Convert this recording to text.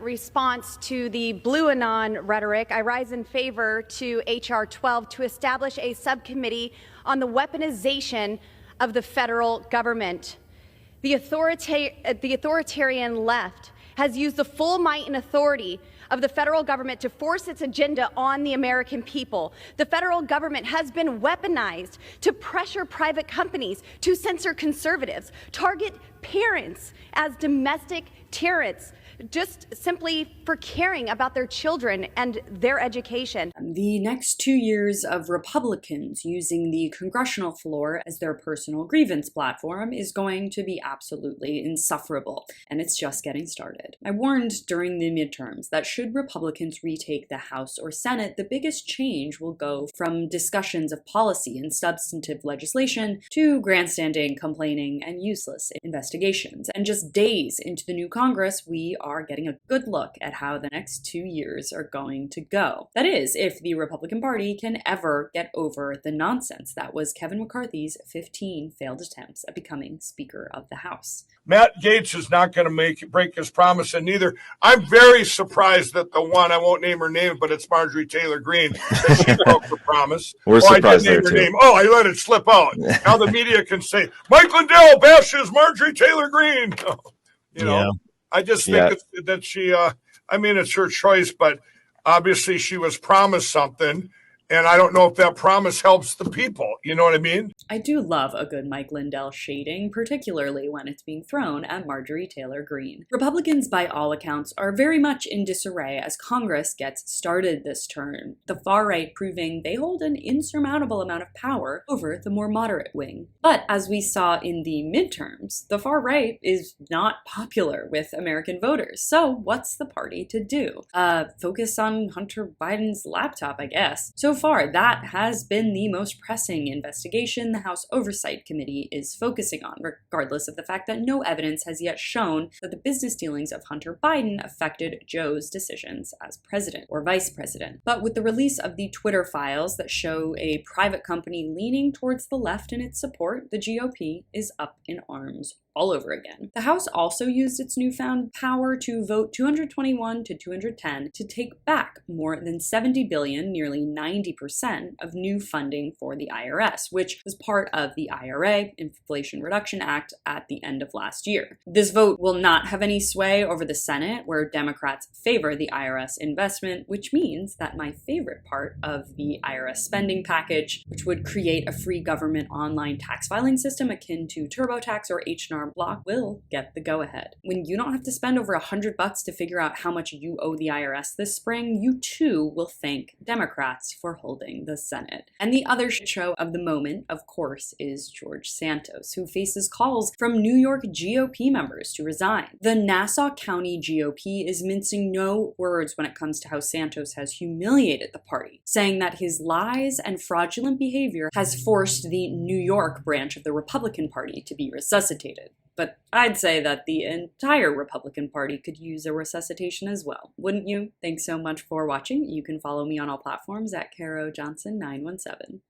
response to the Blue Anon rhetoric, I rise in favor to H.R. 12 to establish a subcommittee on the weaponization of the federal government. The authoritarian left has used the full might and authority of the federal government to force its agenda on the American people. The federal government has been weaponized to pressure private companies to censor conservatives, target parents as domestic tyrants, just simply for caring about their children and their education. The next 2 years of Republicans using the congressional floor as their personal grievance platform is going to be absolutely insufferable, and it's just getting started. I warned during the midterms that should Republicans retake the House or Senate, the biggest change will go from discussions of policy and substantive legislation to grandstanding, complaining, and useless investigations. And just days into the new Congress, we are getting a good look at how the next 2 years are going to go. That is, if the Republican Party can ever get over the nonsense that was Kevin McCarthy's 15 failed attempts at becoming Speaker of the House. Matt Gaetz is not going to break his promise, and neither. I'm very surprised that the one, I won't name her name, but it's Marjorie Taylor Greene, that she broke the promise. We're surprised there, too. Oh, I let it slip out. Now the media can say, Mike Lindell bashes Marjorie Taylor Greene. You know, yeah. I just think that she, I mean, it's her choice, but obviously she was promised something. And I don't know if that promise helps the people. You know what I mean? I do love a good Mike Lindell shading, particularly when it's being thrown at Marjorie Taylor Greene. Republicans, by all accounts, are very much in disarray as Congress gets started this term, the far right proving they hold an insurmountable amount of power over the more moderate wing. But as we saw in the midterms, the far right is not popular with American voters. So what's the party to do? Focus on Hunter Biden's laptop, I guess. So far, that has been the most pressing investigation the House Oversight Committee is focusing on, regardless of the fact that no evidence has yet shown that the business dealings of Hunter Biden affected Joe's decisions as president or vice president. But with the release of the Twitter files that show a private company leaning towards the left in its support, the GOP is up in arms all over again. The House also used its newfound power to vote 221 to 210 to take back more than $70 billion, nearly 90% of new funding for the IRS, which was part of the IRA, Inflation Reduction Act, at the end of last year. This vote will not have any sway over the Senate, where Democrats favor the IRS investment, which means that my favorite part of the IRS spending package, which would create a free government online tax filing system akin to TurboTax or H&R Block, will get the go-ahead. When you don't have to spend over $100 to figure out how much you owe the IRS this spring, you too will thank Democrats for holding the Senate. And the other shit show of the moment, of course, is George Santos, who faces calls from New York GOP members to resign. The Nassau County GOP is mincing no words when it comes to how Santos has humiliated the party, saying that his lies and fraudulent behavior has forced the New York branch of the Republican Party to be resuscitated. But I'd say that the entire Republican Party could use a resuscitation as well, wouldn't you? Thanks so much for watching. You can follow me on all platforms at Caro Johnson 917.